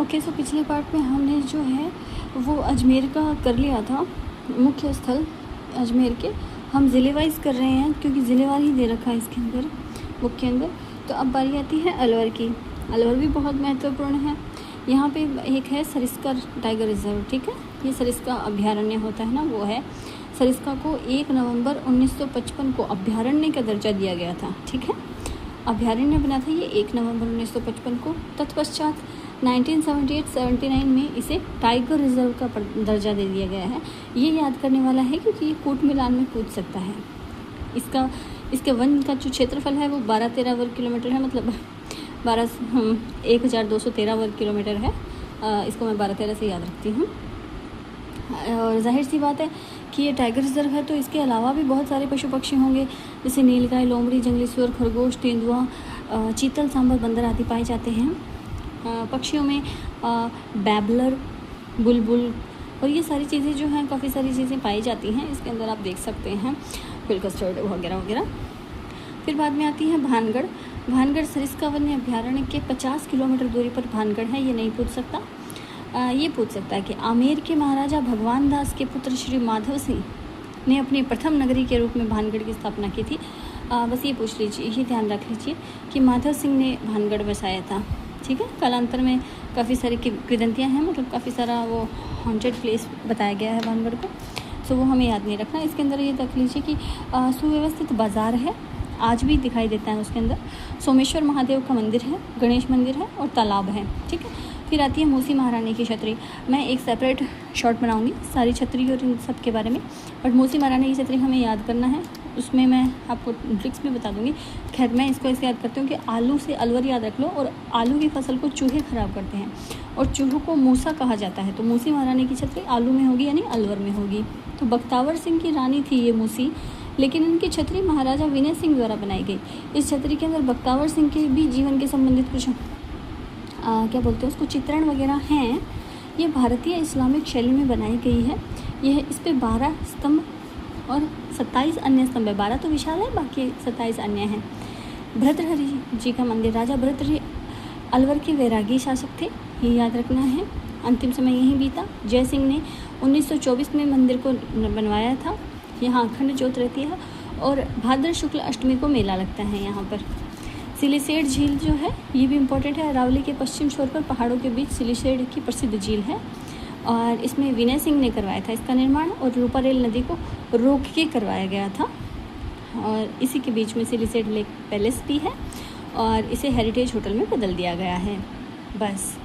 Okay, सो पिछले part में हमने जो है वो अजमेर का कर लिया था, मुख्य स्थल अजमेर के। हम ज़िले वाइज कर रहे हैं क्योंकि ज़िलेवार ही दे रखा है इसके अंदर, बुक के अंदर। तो अब बारी आती है अलवर की। अलवर भी बहुत महत्वपूर्ण है। यहाँ पे एक है सरिस्का टाइगर रिजर्व, ठीक है। ये सरिस्का अभ्यारण्य होता है ना, वो है। सरिस्का को 1 नवंबर 1955 को अभ्यारण्य का दर्जा दिया गया था, ठीक है। अभ्यारण्य बना था ये 1 नवंबर 1955 को। तत्पश्चात 1978-79 में इसे टाइगर रिजर्व का दर्जा दे दिया गया है। ये याद करने वाला है क्योंकि ये कूट मिलान में कूद सकता है। इसके वन का जो क्षेत्रफल है वो 12-13 वर्ग किलोमीटर है, मतलब 1213 वर्ग किलोमीटर है। इसको मैं 12-13 से याद रखती हूँ। और जाहिर सी बात है कि ये टाइगर रिजर्व है तो इसके अलावा भी बहुत सारे पशु पक्षी होंगे, जैसे नीलगाय, लोमड़ी, जंगली सुअर, खरगोश, तेंदुआ, चीतल, सांबर, बंदर आदि पाए जाते हैं। पक्षियों में बैबलर, बुलबुल और ये सारी चीज़ें जो हैं, काफ़ी सारी चीज़ें पाई जाती हैं इसके अंदर, आप देख सकते हैं, कस्टर्ड वगैरह वगैरह। फिर बाद में आती है भानगढ़। भानगढ़ सरिस्का वन्य अभ्यारण्य के 50 किलोमीटर दूरी पर भानगढ़ है। ये नहीं पूछ सकता। ये पूछ सकता है कि आमेर के महाराजा भगवान दास के पुत्र श्री माधव सिंह ने अपनी प्रथम नगरी के रूप में भानगढ़ की स्थापना की थी। बस ये पूछ लीजिए, ये ध्यान रख लीजिए कि माधव सिंह ने भानगढ़ बसाया था, ठीक है। कालांतर में काफ़ी सारी किंवदंतियाँ हैं, मतलब काफ़ी सारा वो हॉन्टेड प्लेस बताया गया है भानगढ़ को, सो वो हमें याद नहीं रखना। इसके अंदर ये रख लीजिए कि सुव्यवस्थित बाज़ार है, आज भी दिखाई देता है उसके अंदर। सोमेश्वर महादेव का मंदिर है, गणेश मंदिर है और तालाब है, ठीक है। फिर आती है मूसी महारानी की छतरी। मैं एक सेपरेट शॉर्ट बनाऊंगी सारी छतरी और इन सब के बारे में, बट मूसी महारानी की छतरी हमें याद करना है, उसमें मैं आपको ट्रिक्स भी बता दूंगी। खैर, मैं इसको ऐसे याद करती हूँ कि आलू से अलवर याद रख लो, और आलू की फसल को चूहे खराब करते हैं और चूहों को मूसा कहा जाता है, तो मूसी महारानी की छतरी आलू में होगी यानी अलवर में होगी। तो बख्तावर सिंह की रानी थी ये मूसी, लेकिन इनकी छतरी महाराजा विनय सिंह द्वारा बनाई गई। इस छतरी के अंदर बख्तावर सिंह के भी जीवन के संबंधित कुछ क्या बोलते हैं उसको, चित्रण वगैरह हैं। ये भारतीय इस्लामिक शैली में बनाई गई है। यह इस पे 12 स्तंभ और 27 अन्य स्तंभ है। 12 तो विशाल है, बाकी 27 अन्य हैं। भर्तृहरि जी का मंदिर। राजा भर्तृहरि अलवर के वैरागी शासक थे, ये याद रखना है। अंतिम समय यहीं बीता। जय सिंह ने 1924 में मंदिर को बनवाया था। यहाँ अखंड ज्योत रहती है और भाद्र शुक्ल अष्टमी को मेला लगता है यहाँ पर। सिलिसेड झील जो है ये भी इम्पोर्टेंट है। अरावली के पश्चिम छोर पर पहाड़ों के बीच सिलिसेड की प्रसिद्ध झील है और इसमें विनय सिंह ने करवाया था इसका निर्माण, और रूपारेल नदी को रोक के करवाया गया था। और इसी के बीच में सिलिसेड लेक पैलेस भी है और इसे हेरिटेज होटल में बदल दिया गया है। बस।